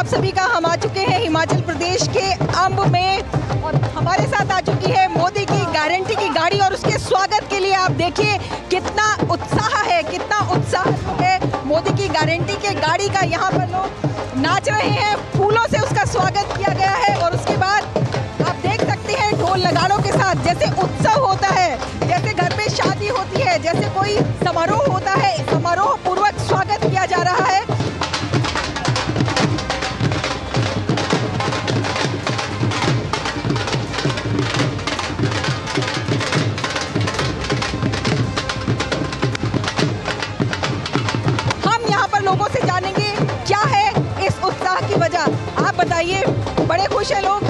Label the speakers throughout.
Speaker 1: आप सभी का। हम आ चुके हैं हिमाचल प्रदेश के अंब में और हमारे साथ आ चुकी है मोदी की गारंटी की गाड़ी और उसके स्वागत के लिए आप देखिए कितना उत्साह है, कितना उत्साह है मोदी की गारंटी के गाड़ी का। यहाँ पर लोग नाच रहे हैं, फूलों से उसका स्वागत किया गया है और उसके बाद आप देख सकते हैं ढोल नगाड़ों के साथ जैसे उत्सव होता है, जैसे घर में शादी होती है, जैसे कोई समारोह होता है, समारोह पूर्वक स्वागत किया जा रहा है। हम यहाँ पर लोगों से जानेंगे क्या है इस उत्साह की वजह। आप बताइए, बड़े खुश हैं लोग,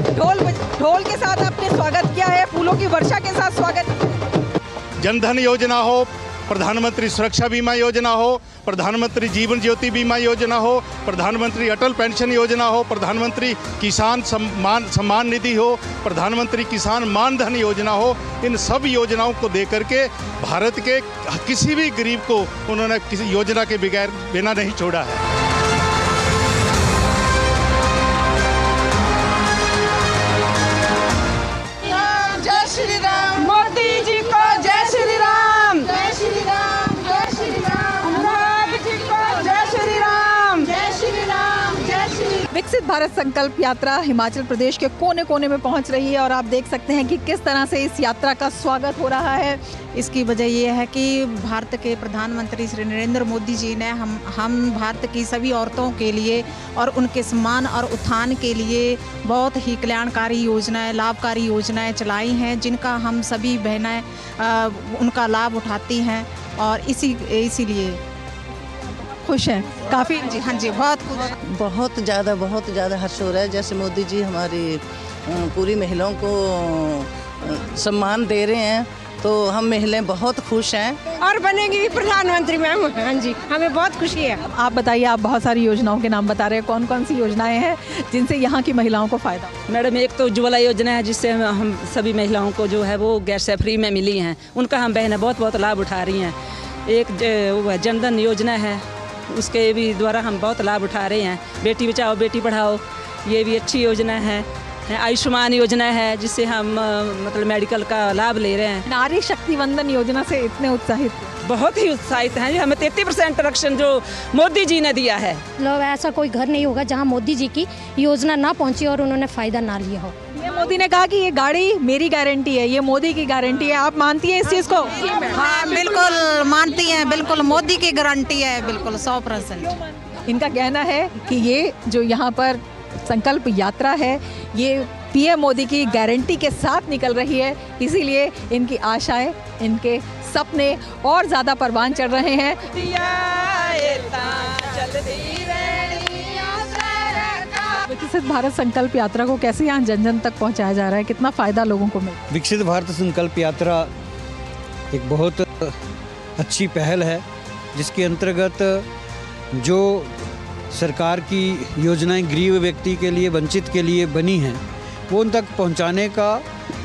Speaker 1: ढोल के साथ आपने स्वागत किया है, फूलों की वर्षा के साथ स्वागत।
Speaker 2: जनधन योजना हो, प्रधानमंत्री सुरक्षा बीमा योजना हो, प्रधानमंत्री जीवन ज्योति बीमा योजना हो, प्रधानमंत्री अटल पेंशन योजना हो, प्रधानमंत्री किसान सम्मान निधि हो, प्रधानमंत्री किसान मानधन योजना हो, इन सब योजनाओं को दे करके भारत के किसी भी गरीब को उन्होंने किसी योजना के बिना नहीं छोड़ा है।
Speaker 1: जय श्री राम, मोदी जी को जय श्री राम, जय श्री राम, जय श्री राम, मोदी जी को जय श्री राम, जय श्री राम, जय श्री। विकसित भारत संकल्प यात्रा हिमाचल प्रदेश के कोने कोने में पहुंच रही है और आप देख सकते हैं कि किस तरह से इस यात्रा का स्वागत हो रहा है।
Speaker 3: इसकी वजह ये है कि भारत के प्रधानमंत्री श्री नरेंद्र मोदी जी ने हम भारत की सभी औरतों के लिए और उनके सम्मान और उत्थान के लिए बहुत ही कल्याणकारी योजनाएं, लाभकारी योजनाएं चलाई हैं, जिनका हम सभी बहनें उनका लाभ उठाती हैं और इसीलिए
Speaker 1: खुश हैं काफ़ी।
Speaker 3: हाँ जी,
Speaker 4: बहुत ज़्यादा हर्ष हो रहा है। जैसे मोदी जी हमारी पूरी महिलाओं को सम्मान दे रहे हैं तो हम महिलाएं बहुत खुश हैं
Speaker 5: और बनेगी भी प्रधानमंत्री मैम। हाँ जी, हमें बहुत खुशी है।
Speaker 1: आप बताइए, आप बहुत सारी योजनाओं के नाम बता रहे हैं, कौन कौन सी योजनाएं हैं जिनसे यहाँ की महिलाओं को फ़ायदा?
Speaker 6: मैडम, एक तो उज्ज्वला योजना है जिससे हम सभी महिलाओं को जो है वो गैस फ्री में मिली हैं, उनका हम बहनें बहुत लाभ उठा रही हैं। एक जनधन योजना है, उसके भी द्वारा हम बहुत लाभ उठा रहे हैं। बेटी बचाओ बेटी पढ़ाओ, ये भी अच्छी योजना है। आयुष्मान योजना है जिससे हम मतलब मेडिकल का लाभ ले रहे हैं।
Speaker 1: नारी शक्ति वंदन योजना से इतने उत्साहित?
Speaker 6: बहुत ही उत्साहित हैं। हमें 33% आरक्षण जो मोदी जी ने दिया है।
Speaker 7: लोग ऐसा कोई घर नहीं होगा जहां मोदी जी की योजना ना पहुंची और उन्होंने फ़ायदा ना लिया हो।
Speaker 1: ये मोदी ने कहा कि ये गाड़ी मेरी गारंटी है, ये मोदी की गारंटी है। आप मानती हैं इस चीज़ को?
Speaker 3: हाँ, बिल्कुल मानती हैं, बिल्कुल मोदी की गारंटी है, बिल्कुल 100%।
Speaker 1: इनका कहना है कि ये जो यहाँ पर संकल्प यात्रा है ये पीएम मोदी की गारंटी के साथ निकल रही है, इसीलिए इनकी आशाएं, इनके सपने और ज़्यादा परवान चढ़ रहे हैं। विकसित भारत संकल्प यात्रा को कैसे यहाँ जन जन तक पहुँचाया जा रहा है, कितना फ़ायदा लोगों को मिले?
Speaker 8: विकसित भारत संकल्प यात्रा एक बहुत अच्छी पहल है जिसके अंतर्गत जो सरकार की योजनाएं गरीब व्यक्ति के लिए, वंचित के लिए बनी हैं, वो उन तक पहुंचाने का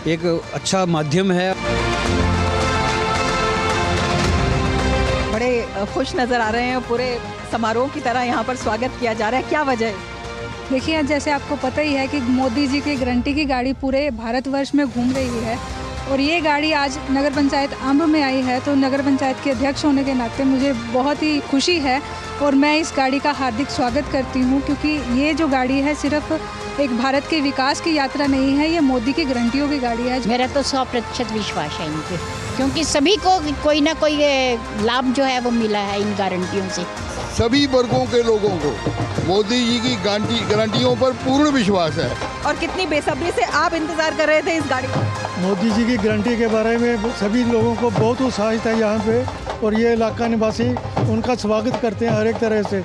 Speaker 8: एक अच्छा माध्यम है।
Speaker 1: बड़े खुश नज़र आ रहे हैं, पूरे समारोह की तरह यहाँ पर स्वागत किया जा रहा है, क्या वजह है?
Speaker 9: देखिए, जैसे आपको पता ही है कि मोदी जी की गारंटी की गाड़ी पूरे भारतवर्ष में घूम रही है और ये गाड़ी आज नगर पंचायत अंब में आई है, तो नगर पंचायत के अध्यक्ष होने के नाते मुझे बहुत ही खुशी है और मैं इस गाड़ी का हार्दिक स्वागत करती हूँ, क्योंकि ये जो गाड़ी है सिर्फ एक भारत के विकास की यात्रा नहीं है, ये मोदी की गारंटियों की गाड़ी है।
Speaker 10: मेरा तो 100% विश्वास है इन पे, क्योंकि सभी को कोई ना कोई लाभ जो है वो मिला है इन गारंटियों से।
Speaker 11: सभी वर्गों के लोगों को मोदी जी की गारंटियों पर पूर्ण विश्वास है।
Speaker 1: और कितनी बेसब्री से आप इंतजार कर रहे थे इस गाड़ी का?
Speaker 12: मोदी जी की गारंटी के बारे में सभी लोगों को बहुत उत्साहित है यहाँ पे और ये इलाका निवासी उनका स्वागत करते हैं हर एक तरह से।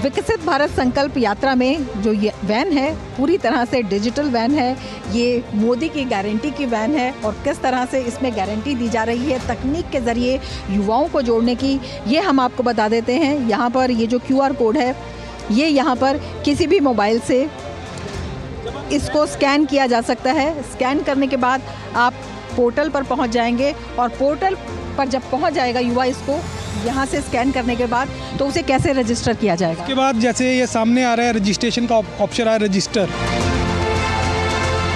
Speaker 1: विकसित भारत संकल्प यात्रा में जो ये वैन है पूरी तरह से डिजिटल वैन है, ये मोदी की गारंटी की वैन है और किस तरह से इसमें गारंटी दी जा रही है तकनीक के ज़रिए युवाओं को जोड़ने की, ये हम आपको बता देते हैं। यहाँ पर ये जो QR कोड है ये यहाँ पर किसी भी मोबाइल से इसको स्कैन किया जा सकता है। स्कैन करने के बाद आप पोर्टल पर पहुँच जाएंगे और पोर्टल पर जब पहुँच जाएगा युवा इसको यहाँ से स्कैन करने के बाद तो उसे कैसे रजिस्टर किया जाएगा?
Speaker 13: उसके बाद जैसे ये सामने आ रहा है रजिस्ट्रेशन का ऑप्शन आ रहा है रजिस्टर,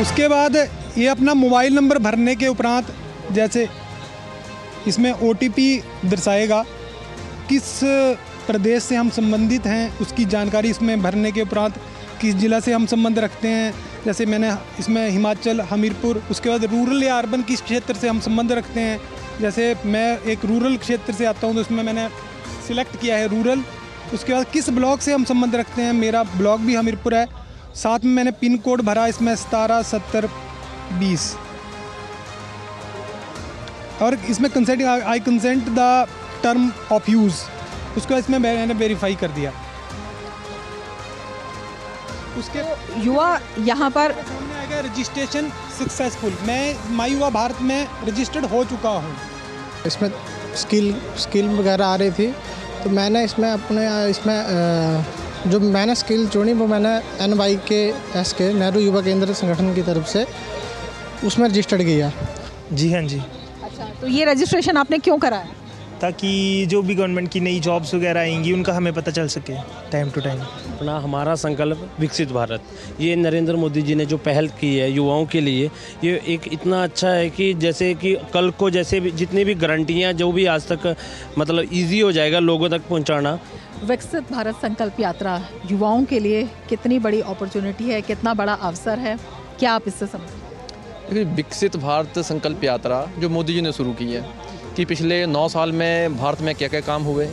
Speaker 13: उसके बाद ये अपना मोबाइल नंबर भरने के उपरांत जैसे इसमें OTP दर्शाएगा, किस प्रदेश से हम संबंधित हैं उसकी जानकारी इसमें भरने के उपरांत किस ज़िला से हम संबंध रखते हैं, जैसे मैंने इसमें हिमाचल हमीरपुर, उसके बाद रूरल या अर्बन किस क्षेत्र से हम संबंध रखते हैं, जैसे मैं एक रूरल क्षेत्र से आता हूं तो उसमें मैंने सिलेक्ट किया है रूरल, उसके बाद किस ब्लॉक से हम संबंध रखते हैं, मेरा ब्लॉक भी हमीरपुर है, साथ में मैंने पिन कोड भरा इसमें 177020 और इसमें consent I consent the term of use, उसको इसमें मैंने वेरीफाई कर दिया। उसके
Speaker 1: युवा यहाँ पर
Speaker 13: सामने आएगा रजिस्ट्रेशन सक्सेसफुल, मैं माई युवा भारत में रजिस्टर्ड हो चुका हूँ।
Speaker 14: इसमें स्किल वगैरह आ रही थी तो मैंने जो मैंने स्किल चुनी वो मैंने NYKS के नेहरू युवा केंद्र संगठन की तरफ से उसमें रजिस्टर्ड किया।
Speaker 15: जी हाँ जी।
Speaker 1: अच्छा, तो ये रजिस्ट्रेशन आपने क्यों कराया?
Speaker 15: ताकि जो भी गवर्नमेंट की नई जॉब्स वगैरह आएंगी उनका हमें पता चल सके टाइम टू टाइम।
Speaker 16: अपना हमारा संकल्प विकसित भारत, ये नरेंद्र मोदी जी ने जो पहल की है युवाओं के लिए, ये एक इतना अच्छा है कि जैसे कि कल को जैसे भी जितनी भी गारंटियाँ जो भी आज तक मतलब ईजी हो जाएगा लोगों तक पहुँचाना।
Speaker 1: विकसित भारत संकल्प यात्रा युवाओं के लिए कितनी बड़ी अपॉर्चुनिटी है, कितना बड़ा अवसर है, क्या आप इससे समझते?
Speaker 17: विकसित भारत संकल्प यात्रा जो मोदी जी ने शुरू की है कि पिछले 9 साल में भारत में क्या क्या काम हुए,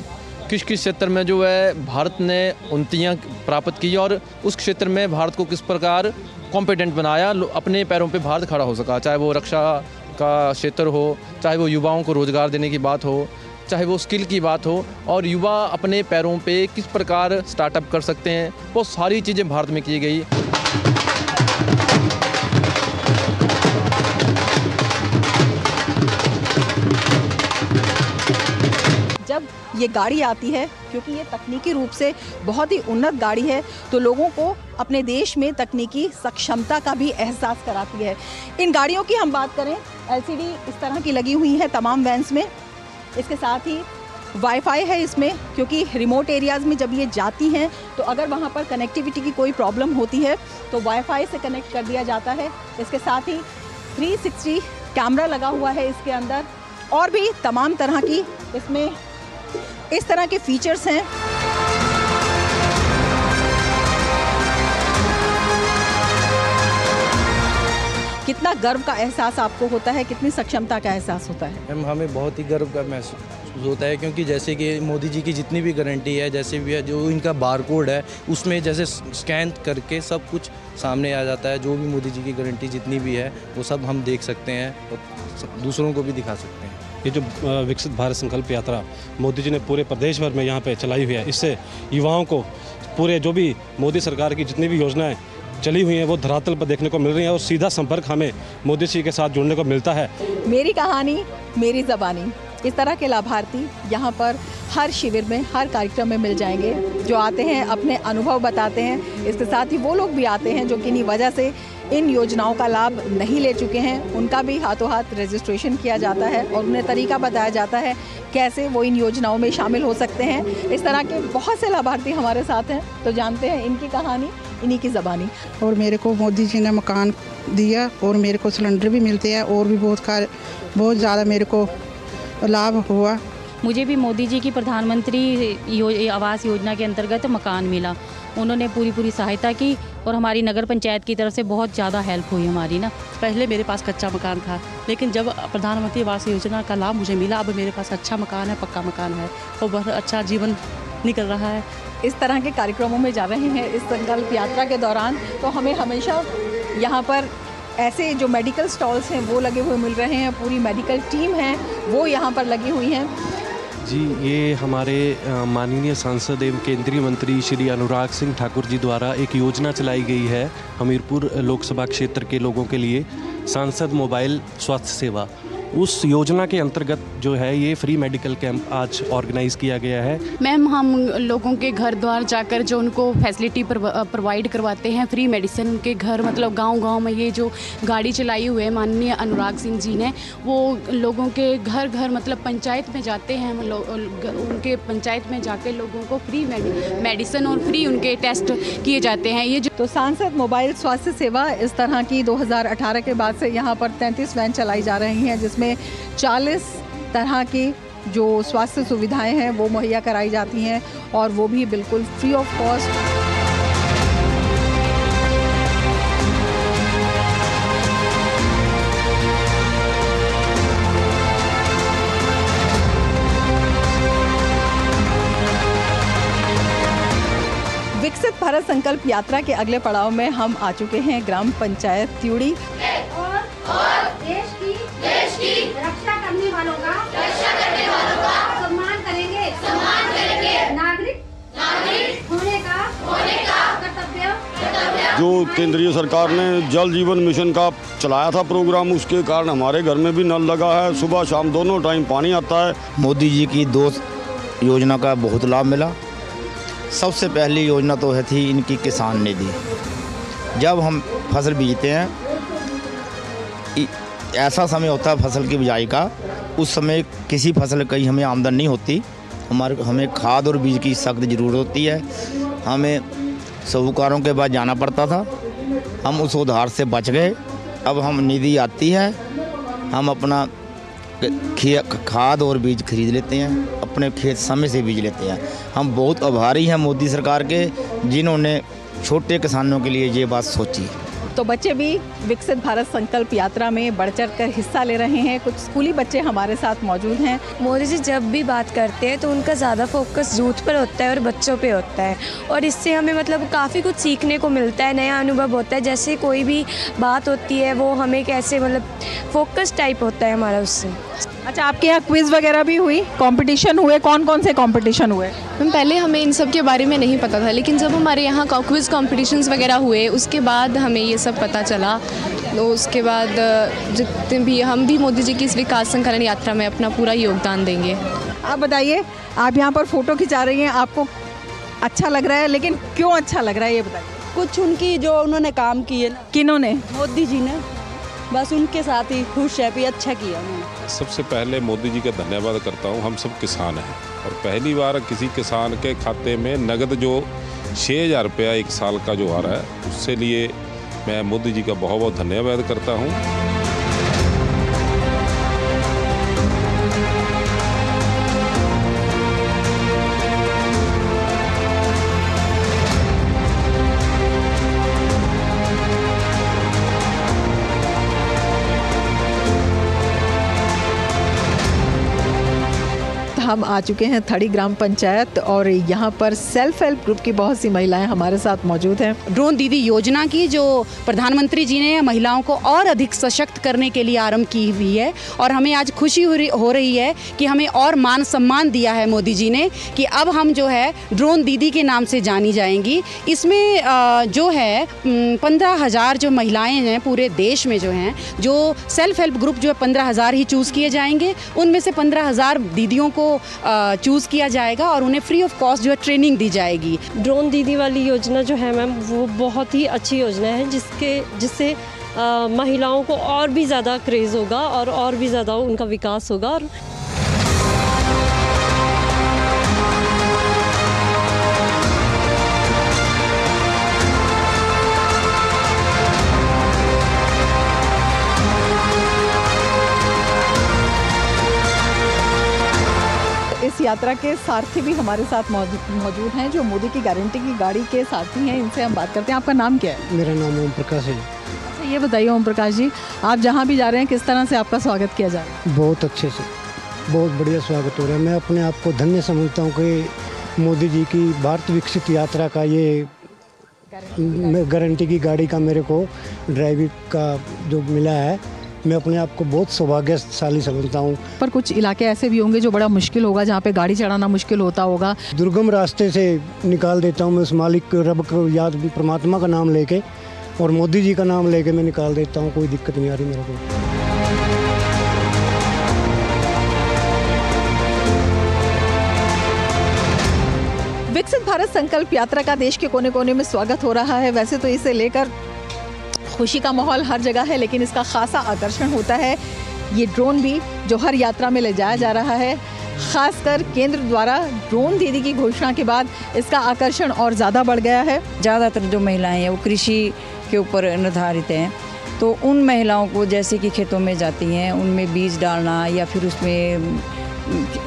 Speaker 17: किस किस क्षेत्र में जो है भारत ने उन्नतियाँ प्राप्त की और उस क्षेत्र में भारत को किस प्रकार कॉम्पिटेंट बनाया, अपने पैरों पे भारत खड़ा हो सका, चाहे वो रक्षा का क्षेत्र हो, चाहे वो युवाओं को रोज़गार देने की बात हो, चाहे वो स्किल की बात हो, और युवा अपने पैरों पे किस प्रकार स्टार्टअप कर सकते हैं, वो सारी चीज़ें भारत में की गई।
Speaker 1: जब ये गाड़ी आती है, क्योंकि ये तकनीकी रूप से बहुत ही उन्नत गाड़ी है, तो लोगों को अपने देश में तकनीकी सक्षमता का भी एहसास कराती है। इन गाड़ियों की हम बात करें, LCD इस तरह की लगी हुई है तमाम वैन्स में, इसके साथ ही वाईफाई है इसमें, क्योंकि रिमोट एरियाज़ में जब ये जाती हैं तो अगर वहाँ पर कनेक्टिविटी की कोई प्रॉब्लम होती है तो वाईफाई से कनेक्ट कर दिया जाता है। इसके साथ ही 360 कैमरा लगा हुआ है इसके अंदर, और भी तमाम तरह की इसमें इस तरह के फीचर्स हैं। कितना गर्व का एहसास आपको होता है, कितनी सक्षमता का एहसास होता है?
Speaker 18: मैम हमें बहुत ही गर्व का महसूस होता है, क्योंकि जैसे कि मोदी जी की जितनी भी गारंटी है, जैसे भी है जो इनका बारकोड है उसमें जैसे स्कैन करके सब कुछ सामने आ जाता है, जो भी मोदी जी की गारंटी जितनी भी है वो सब हम देख सकते हैं और दूसरों को भी दिखा सकते हैं।
Speaker 19: ये जो विकसित भारत संकल्प यात्रा मोदी जी ने पूरे प्रदेश भर में यहाँ पे चलाई हुई है, इससे युवाओं को पूरे जो भी मोदी सरकार की जितनी भी योजनाएं चली हुई हैं वो धरातल पर देखने को मिल रही हैं और सीधा संपर्क हमें मोदी जी के साथ जुड़ने को मिलता है।
Speaker 1: मेरी कहानी मेरी ज़बानी, इस तरह के लाभार्थी यहाँ पर हर शिविर में, हर कार्यक्रम में मिल जाएंगे, जो आते हैं अपने अनुभव बताते हैं। इसके साथ ही वो लोग भी आते हैं जो किन्हीं वजह से इन योजनाओं का लाभ नहीं ले चुके हैं, उनका भी हाथों हाथ रजिस्ट्रेशन किया जाता है और उन्हें तरीका बताया जाता है कैसे वो इन योजनाओं में शामिल हो सकते हैं। इस तरह के बहुत से लाभार्थी हमारे साथ हैं, तो जानते हैं इनकी कहानी, इन्हीं की ज़बानी।
Speaker 20: और मेरे को मोदी जी ने मकान दिया और मेरे को सिलेंडर भी मिलते हैं और भी बहुत ज़्यादा मेरे को लाभ हुआ।
Speaker 21: मुझे भी मोदी जी की प्रधानमंत्री आवास योजना के अंतर्गत मकान मिला, उन्होंने पूरी सहायता की और हमारी नगर पंचायत की तरफ से बहुत ज़्यादा हेल्प हुई हमारी ना।
Speaker 22: पहले मेरे पास कच्चा मकान था, लेकिन जब प्रधानमंत्री आवास योजना का लाभ मुझे मिला, अब मेरे पास अच्छा मकान है, पक्का मकान है और बहुत अच्छा जीवन निकल रहा है।
Speaker 1: इस तरह के कार्यक्रमों में जा रहे हैं इस संकल्प यात्रा के दौरान, तो हमें हमेशा यहाँ पर ऐसे जो मेडिकल स्टॉल्स हैं वो लगे हुए मिल रहे हैं, पूरी मेडिकल टीम है वो यहाँ पर लगी हुई हैं।
Speaker 23: जी, ये हमारे माननीय सांसद एवं केंद्रीय मंत्री श्री अनुराग सिंह ठाकुर जी द्वारा एक योजना चलाई गई है हमीरपुर लोकसभा क्षेत्र के लोगों के लिए, सांसद मोबाइल स्वास्थ्य सेवा। उस योजना के अंतर्गत जो है ये फ्री मेडिकल कैंप आज ऑर्गेनाइज़ किया गया है।
Speaker 2: मैम, हम लोगों के घर द्वार जाकर जो उनको फैसिलिटी प्रोवाइड करवाते हैं, फ्री मेडिसिन उनके घर, मतलब गांव-गांव में ये जो गाड़ी चलाई हुई है माननीय अनुराग सिंह जी ने, वो लोगों के घर घर मतलब पंचायत में जाते हैं, उनके पंचायत में जाकर लोगों को फ्री मेडिसिन और फ्री उनके टेस्ट किए जाते हैं। ये जो
Speaker 1: तो सांसद मोबाइल स्वास्थ्य सेवा इस तरह की 2018 के बाद से यहाँ पर 33 वैन चलाई जा रही हैं, जिसमें 40 तरह की जो स्वास्थ्य सुविधाएं हैं वो मुहैया कराई जाती हैं, और वो भी बिल्कुल फ्री ऑफ कॉस्ट। विकसित भारत संकल्प यात्रा के अगले पड़ाव में हम आ चुके हैं ग्राम पंचायत त्यूड़ी।
Speaker 4: और देश की रक्षा करने वालों का सम्मान करेंगे। नागरिक होने का कर्तव्य।
Speaker 5: जो केंद्रीय सरकार ने जल जीवन मिशन का चलाया था प्रोग्राम, उसके कारण हमारे घर में भी नल लगा है, सुबह शाम दोनों टाइम पानी आता है।
Speaker 24: मोदी जी की 2 योजना का बहुत लाभ मिला। सबसे पहली योजना तो है थी इनकी किसान निधि। जब हम फसल बीजते हैं, ऐसा समय होता है फसल की बिजाई का, उस समय किसी फसल की हमें आमदन नहीं होती, हमें खाद और बीज की सख्त ज़रूरत होती है। हमें साहूकारों के पास जाना पड़ता था, हम उस उधार से बच गए। अब हम निधि आती है, हम अपना खाद और बीज खरीद लेते हैं, अपने खेत समय से बीज लेते हैं। हम बहुत आभारी हैं मोदी सरकार के, जिन्होंने छोटे किसानों के लिए ये बात सोची।
Speaker 1: तो बच्चे भी विकसित भारत संकल्प यात्रा में बढ़ चढ़ कर हिस्सा ले रहे हैं। कुछ स्कूली बच्चे हमारे साथ मौजूद हैं।
Speaker 25: मोदी जी जब भी बात करते हैं तो उनका ज़्यादा फोकस यूथ पर होता है और बच्चों पे होता है, और इससे हमें मतलब काफ़ी कुछ सीखने को मिलता है, नया अनुभव होता है। जैसे कोई भी बात होती है वो हमें कैसे मतलब फोकस टाइप होता है हमारा उससे।
Speaker 1: अच्छा, आपके यहाँ क्विज़ वगैरह भी हुई, कंपटीशन हुए? कौन कौन से कंपटीशन हुए?
Speaker 2: मैम, पहले हमें इन सब के बारे में नहीं पता था, लेकिन जब हमारे यहाँ क्विज़ कॉम्पिटिशन्स वगैरह हुए उसके बाद हमें ये सब पता चला। तो उसके बाद जितने भी हम भी मोदी जी की इस विकास संकलन यात्रा में अपना पूरा योगदान देंगे।
Speaker 1: आप बताइए, आप यहाँ पर फ़ोटो खिंचा रही हैं, आपको अच्छा लग रहा है, लेकिन क्यों अच्छा लग रहा है ये बताइए।
Speaker 26: कुछ उनकी जो उन्होंने काम किए।
Speaker 1: किन्होंने?
Speaker 26: मोदी जी ने। बस उनके साथ ही खुश है, भी अच्छा किया उन्होंने।
Speaker 27: सबसे पहले मोदी जी का धन्यवाद करता हूँ। हम सब किसान हैं और पहली बार किसी किसान के खाते में नगद जो 6,000 रुपया 1 साल का जो आ रहा है, उससे लिए मैं मोदी जी का बहुत बहुत धन्यवाद करता हूँ।
Speaker 1: हम आ चुके हैं थड़ी ग्राम पंचायत, और यहाँ पर सेल्फ हेल्प ग्रुप की बहुत सी महिलाएं हमारे साथ मौजूद हैं।
Speaker 28: ड्रोन दीदी योजना की जो प्रधानमंत्री जी ने महिलाओं को और अधिक सशक्त करने के लिए आरंभ की हुई है, और हमें आज खुशी हो रही है कि हमें और मान सम्मान दिया है मोदी जी ने कि अब हम जो है ड्रोन दीदी के नाम से जानी जाएंगी। इसमें जो है 15,000 जो महिलाएँ हैं पूरे देश में जो हैं, जो सेल्फ हेल्प ग्रुप जो है 15,000 ही चूज़ किए जाएंगे। उनमें से 15,000 दीदियों को चूज़ किया जाएगा और उन्हें फ्री ऑफ कॉस्ट जो है ट्रेनिंग दी जाएगी।
Speaker 29: ड्रोन दीदी वाली योजना जो है मैम, वो बहुत ही अच्छी योजना है, जिससे महिलाओं को और भी ज़्यादा क्रेज़ होगा और भी ज़्यादा उनका विकास होगा। और
Speaker 1: इस यात्रा के सारथी भी हमारे साथ मौजूद हैं, जो मोदी की गारंटी की गाड़ी के सारथी हैं। इनसे हम बात करते हैं। आपका नाम क्या है?
Speaker 12: मेरा नाम ओम प्रकाश है।
Speaker 1: अच्छा, ये बताइए ओम प्रकाश जी, आप जहाँ भी जा रहे हैं किस तरह से आपका स्वागत किया जा रहा है?
Speaker 12: बहुत अच्छे से, बहुत बढ़िया स्वागत हो रहा है। मैं अपने आप को धन्य समझता हूँ कि मोदी जी की भारत विकसित यात्रा का ये गारंटी की गाड़ी का मेरे को ड्राइविंग का जो मिला है, मैं अपने आप को बहुत सौभाग्यशाली समझता हूँ।
Speaker 1: पर कुछ इलाके ऐसे भी होंगे जो बड़ा मुश्किल होगा, जहाँ पे गाड़ी चढ़ाना मुश्किल होता होगा।
Speaker 12: दुर्गम रास्ते से निकाल देता हूँ मैं, उस मालिक रब को याद, परमात्मा का नाम लेके और मोदी जी का नाम लेके मैं निकाल देता हूँ। कोई दिक्कत नहीं आ रही मेरे को।
Speaker 1: विकसित भारत संकल्प यात्रा का देश के कोने कोने में स्वागत हो रहा है। वैसे तो इसे लेकर खुशी का माहौल हर जगह है, लेकिन इसका खासा आकर्षण होता है ये ड्रोन भी जो हर यात्रा में ले जाया जा रहा है। खासकर केंद्र द्वारा ड्रोन दीदी की घोषणा के बाद इसका आकर्षण और ज़्यादा बढ़ गया है।
Speaker 3: ज़्यादातर जो महिलाएं हैं वो कृषि के ऊपर निर्धारित हैं, तो उन महिलाओं को जैसे कि खेतों में जाती हैं, उनमें बीज डालना या फिर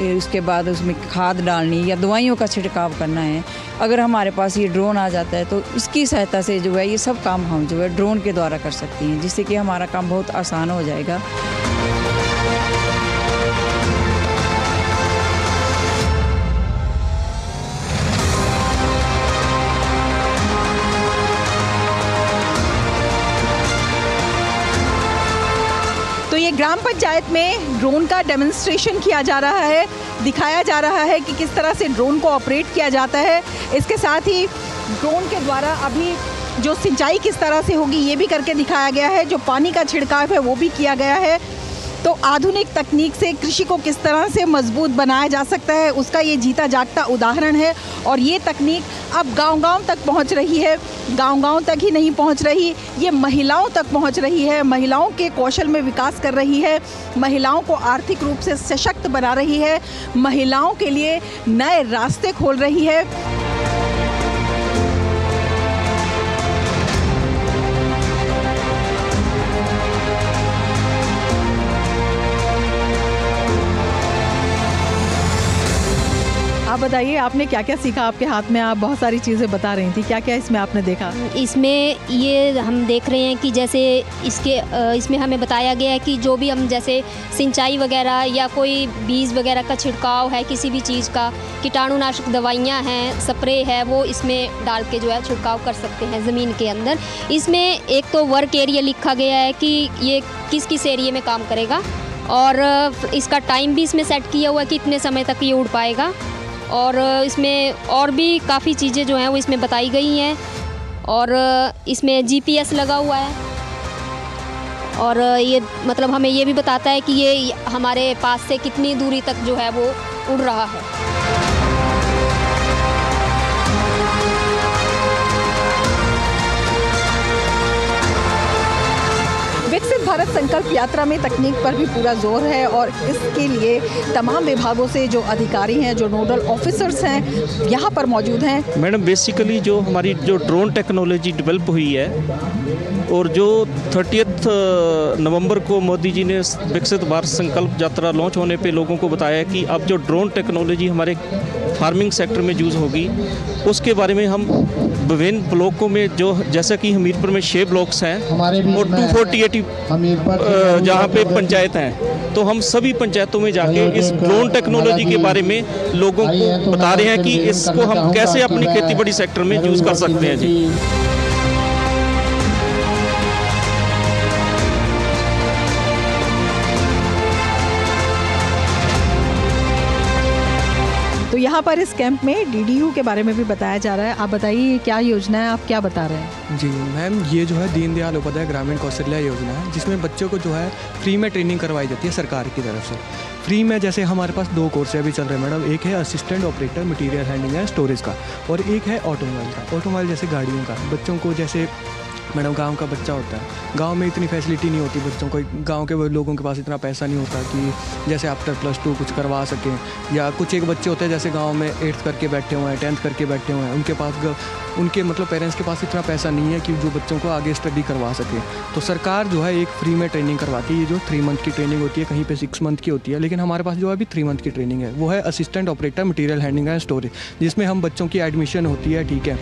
Speaker 3: उसके बाद उसमें खाद डालनी या दवाइयों का छिड़काव करना है, अगर हमारे पास ये ड्रोन आ जाता है तो इसकी सहायता से जो है ये सब काम हम जो है ड्रोन के द्वारा कर सकती हैं, जिससे कि हमारा काम बहुत आसान हो जाएगा।
Speaker 1: ये ग्राम पंचायत में ड्रोन का डेमोन्स्ट्रेशन किया जा रहा है, दिखाया जा रहा है कि किस तरह से ड्रोन को ऑपरेट किया जाता है। इसके साथ ही ड्रोन के द्वारा अभी जो सिंचाई किस तरह से होगी ये भी करके दिखाया गया है, जो पानी का छिड़काव है वो भी किया गया है। तो आधुनिक तकनीक से कृषि को किस तरह से मजबूत बनाया जा सकता है उसका ये जीता जागता उदाहरण है। और ये तकनीक अब गांव-गांव तक पहुंच रही है। गांव-गांव तक ही नहीं पहुंच रही, ये महिलाओं तक पहुंच रही है, महिलाओं के कौशल में विकास कर रही है, महिलाओं को आर्थिक रूप से सशक्त बना रही है, महिलाओं के लिए नए रास्ते खोल रही है। आप बताइए, आपने क्या क्या सीखा? आपके हाथ में आप बहुत सारी चीज़ें बता रही थी, क्या क्या इसमें आपने देखा?
Speaker 6: इसमें ये हम देख रहे हैं कि जैसे इसमें हमें बताया गया है कि जो भी हम जैसे सिंचाई वगैरह या कोई बीज वगैरह का छिड़काव है, किसी भी चीज़ का, कीटाणुनाशक दवाइयाँ हैं, स्प्रे है, वो इसमें डाल के जो है छिड़काव कर सकते हैं ज़मीन के अंदर। इसमें एक तो वर्क एरिया लिखा गया है कि ये किस किस एरिया में काम करेगा, और इसका टाइम भी इसमें सेट किया हुआ है कि इतने समय तक ये उड़ पाएगा। और इसमें और भी काफ़ी चीज़ें जो हैं वो इसमें बताई गई हैं, और इसमें GPS लगा हुआ है, और ये मतलब हमें ये भी बताता है कि ये हमारे पास से कितनी दूरी तक जो है वो उड़ रहा है।
Speaker 1: विकसित भारत संकल्प यात्रा में तकनीक पर भी पूरा जोर है, और इसके लिए तमाम विभागों से जो अधिकारी हैं, जो नोडल ऑफिसर्स हैं, यहाँ पर मौजूद हैं।
Speaker 7: मैडम, बेसिकली जो हमारी जो ड्रोन टेक्नोलॉजी डेवलप हुई है, और जो 30 नवंबर को मोदी जी ने विकसित भारत संकल्प यात्रा लॉन्च होने पे लोगों को बताया कि अब जो ड्रोन टेक्नोलॉजी हमारे फार्मिंग सेक्टर में यूज़ होगी, उसके बारे में हम विभिन्न ब्लॉकों में, जो जैसा कि हमीरपुर में 6 ब्लॉक्स हैं और 248 जहाँ पे पंचायत हैं, तो हम सभी पंचायतों में जाके इस ड्रोन टेक्नोलॉजी के बारे में लोगों को बता रहे हैं कि इसको हम कैसे अपनी खेतीबाड़ी सेक्टर में यूज़ कर सकते हैं जी।
Speaker 1: तो यहाँ पर इस कैंप में DDU के बारे में भी बताया जा रहा है। आप बताइए क्या योजना है, आप क्या बता रहे हैं?
Speaker 8: जी मैम, ये जो है दीनदयाल उपाध्याय ग्रामीण कौशल्या योजना है, जिसमें बच्चों को जो है फ्री में ट्रेनिंग करवाई जाती है सरकार की तरफ से। फ्री में जैसे हमारे पास 2 कोर्स अभी चल रहे हैं मैडम, एक है assistant operator material handling and storage का, और एक है ऑटोमोबाइल का। ऑटोमोबाइल जैसे गाड़ियों का, बच्चों को जैसे मैडम गांव का बच्चा होता है, गांव में इतनी फैसिलिटी नहीं होती बच्चों को, गांव के लोगों के पास इतना पैसा नहीं होता कि जैसे आफ्टर +2 कुछ करवा सकें, या कुछ एक बच्चे होते हैं जैसे गांव में 8th करके बैठे हुए हैं, 10th करके बैठे हुए हैं, उनके पास उनके मतलब पेरेंट्स के पास इतना पैसा नहीं है कि जो बच्चों को आगे स्टडी करवा सके। तो सरकार जो है एक फ्री में ट्रेनिंग करवाती है। ये जो 3 मंथ की ट्रेनिंग होती है, कहीं पे 6 मंथ की होती है, लेकिन हमारे पास जो अभी 3 मंथ की ट्रेनिंग है वो है assistant operator material handling and storage, जिसमें हम बच्चों की एडमिशन होती है, ठीक है।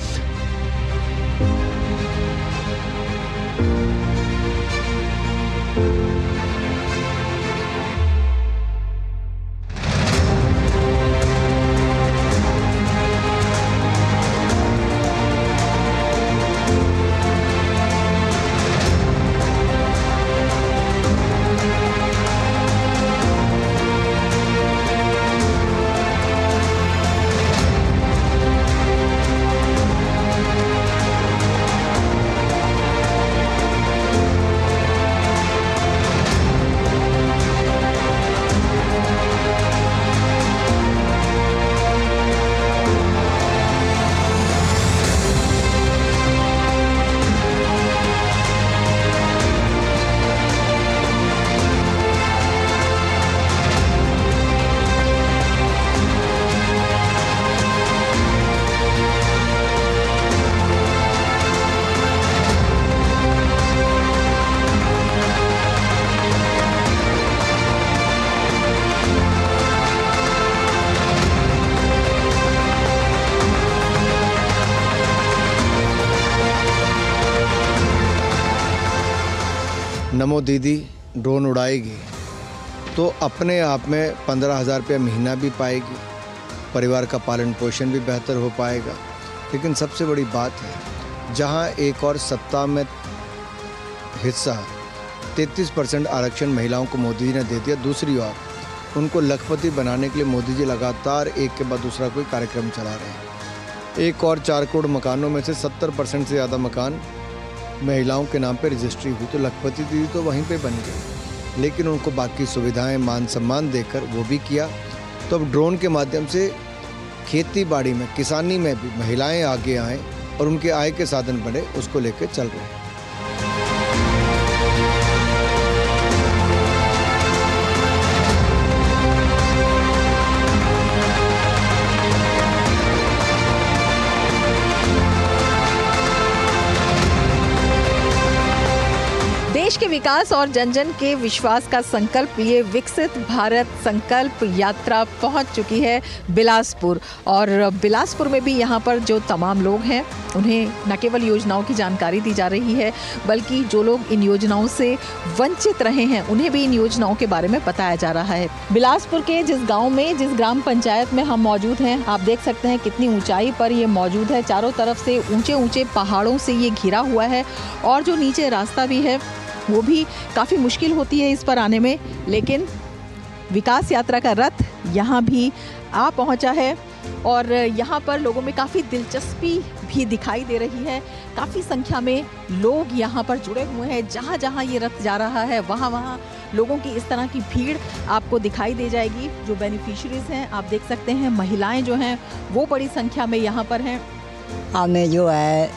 Speaker 9: नमो दीदी ड्रोन उड़ाएगी तो अपने आप में 15,000 रुपया महीना भी पाएगी, परिवार का पालन पोषण भी बेहतर हो पाएगा। लेकिन सबसे बड़ी बात है, जहां एक और सत्ता में हिस्सा 33% आरक्षण महिलाओं को मोदी जी ने दे दिया, दूसरी ओर उनको लखपति बनाने के लिए मोदी जी लगातार एक के बाद दूसरा कोई कार्यक्रम चला रहे हैं। एक और 4 करोड़ मकानों में से 70% से ज़्यादा मकान महिलाओं के नाम पे रजिस्ट्री हुई, तो लखपति दीदी तो वहीं पे बन गई। लेकिन उनको बाकी सुविधाएं मान सम्मान देकर वो भी किया। तो अब ड्रोन के माध्यम से खेती बाड़ी में, किसानी में भी महिलाएं आगे आएँ और उनके आय के साधन बढ़े, उसको लेकर चल रहे हैं।
Speaker 1: देश के विकास और जन जन के विश्वास का संकल्प लिए विकसित भारत संकल्प यात्रा पहुंच चुकी है बिलासपुर। और बिलासपुर में भी यहां पर जो तमाम लोग हैं उन्हें न केवल योजनाओं की जानकारी दी जा रही है, बल्कि जो लोग इन योजनाओं से वंचित रहे हैं उन्हें भी इन योजनाओं के बारे में बताया जा रहा है। बिलासपुर के जिस गाँव में, जिस ग्राम पंचायत में हम मौजूद हैं, आप देख सकते हैं कितनी ऊंचाई पर ये मौजूद है। चारों तरफ से ऊंचे ऊंचे पहाड़ों से ये घिरा हुआ है और जो नीचे रास्ता भी है वो भी काफ़ी मुश्किल होती है इस पर आने में। लेकिन विकास यात्रा का रथ यहाँ भी आ पहुँचा है और यहाँ पर लोगों में काफ़ी दिलचस्पी भी दिखाई दे रही है। काफ़ी संख्या में लोग यहाँ पर जुड़े हुए हैं। जहाँ जहाँ ये रथ जा रहा है वहाँ वहाँ लोगों की इस तरह की भीड़ आपको दिखाई दे जाएगी। जो बेनिफिशरीज हैं आप देख सकते हैं, महिलाएं जो हैं वो बड़ी संख्या में यहाँ पर हैं।
Speaker 10: हमें जो है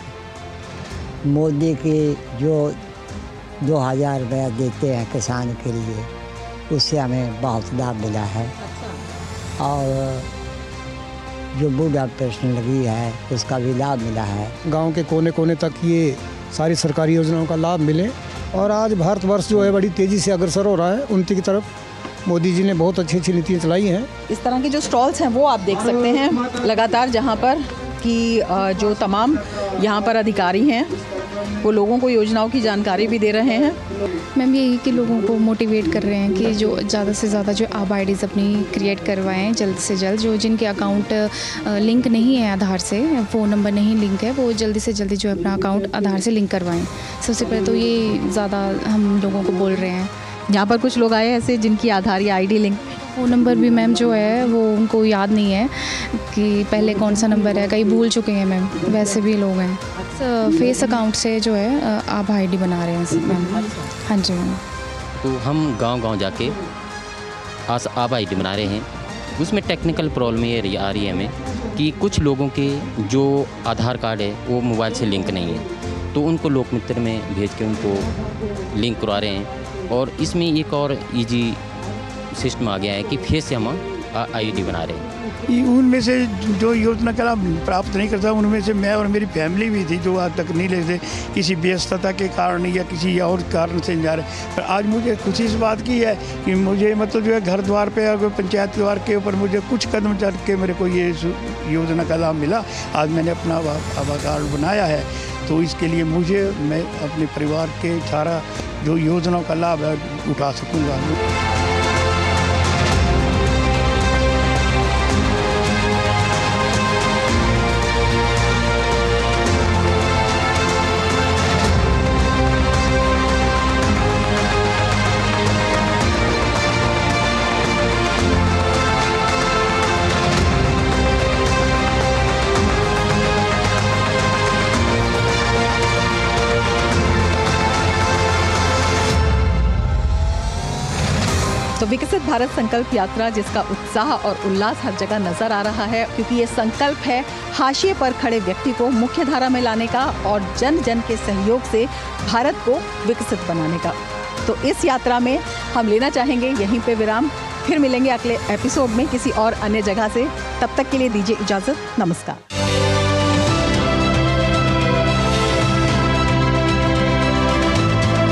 Speaker 10: मोदी की जो 2,000 रुपया देते हैं किसान के लिए, उससे हमें बहुत लाभ मिला है। और जो बूढ़ा पेंशन लगी है उसका भी लाभ मिला है।
Speaker 12: गांव के कोने कोने तक ये सारी सरकारी योजनाओं का लाभ मिले और आज भारतवर्ष जो है बड़ी तेज़ी से अग्रसर हो रहा है उन्नति की तरफ। मोदी जी ने बहुत अच्छी अच्छी नीतियाँ चलाई हैं।
Speaker 1: इस तरह के जो स्टॉल्स हैं वो आप देख सकते हैं लगातार, जहाँ पर कि जो तमाम यहाँ पर अधिकारी हैं वो लोगों को योजनाओं की जानकारी भी दे रहे हैं।
Speaker 11: मैम यही कि लोगों को मोटिवेट कर रहे हैं कि जो ज़्यादा से ज़्यादा जो आप आईडीज़ अपनी क्रिएट करवाएं जल्द से जल्द। जो जिनके अकाउंट लिंक नहीं है आधार से, फ़ोन नंबर नहीं लिंक है, वो जल्दी से जल्दी जो है अपना अकाउंट आधार से लिंक करवाएं। सबसे पहले तो ये ज़्यादा हम लोगों को बोल रहे हैं।
Speaker 1: यहाँ पर कुछ लोग आए ऐसे जिनकी आधार या आईडी लिंक,
Speaker 11: फ़ोन नंबर भी मैम जो है वो उनको याद नहीं है कि पहले कौन सा नंबर है, कहीं भूल चुके हैं मैम। वैसे भी लोग हैं फेस अकाउंट से जो है आप आईडी बना रहे हैं मैम। हाँ जी मैम।
Speaker 13: तो हम गांव-गांव जाके आप आईडी बना रहे हैं। उसमें टेक्निकल प्रॉब्लम ये आ रही है हमें कि कुछ लोगों के जो आधार कार्ड है वो मोबाइल से लिंक नहीं है, तो उनको लोकमित्र में भेज के उनको लिंक करवा रहे हैं। और इसमें एक और इजी सिस्टम आ गया है कि फेस से हम आईडी बना रहे हैं।
Speaker 14: उनमें से जो योजना का लाभ प्राप्त नहीं करता उनमें से मैं और मेरी फैमिली भी थी जो आज तक नहीं लेते, किसी व्यस्तता के कारण या किसी और कारण से जा रहे। पर आज मुझे खुशी इस बात की है कि मुझे मतलब जो है घर द्वार पे अगर पंचायत द्वार के ऊपर मुझे कुछ कदम चढ़ के मेरे को ये योजना का लाभ मिला। आज मैंने अपना आभा कार्ड बनाया है, तो इसके लिए मैं अपने परिवार के सारा जो योजनाओं का लाभ है उठा सकूँगा।
Speaker 1: तो विकसित भारत संकल्प यात्रा जिसका उत्साह और उल्लास हर जगह नजर आ रहा है, क्योंकि ये संकल्प है हाशिए पर खड़े व्यक्ति को मुख्य धारा में लाने का और जन जन के सहयोग से भारत को विकसित बनाने का। तो इस यात्रा में हम लेना चाहेंगे यहीं पे विराम। फिर मिलेंगे अगले एपिसोड में किसी और अन्य जगह से। तब तक के लिए दीजिए इजाज़त। नमस्कार।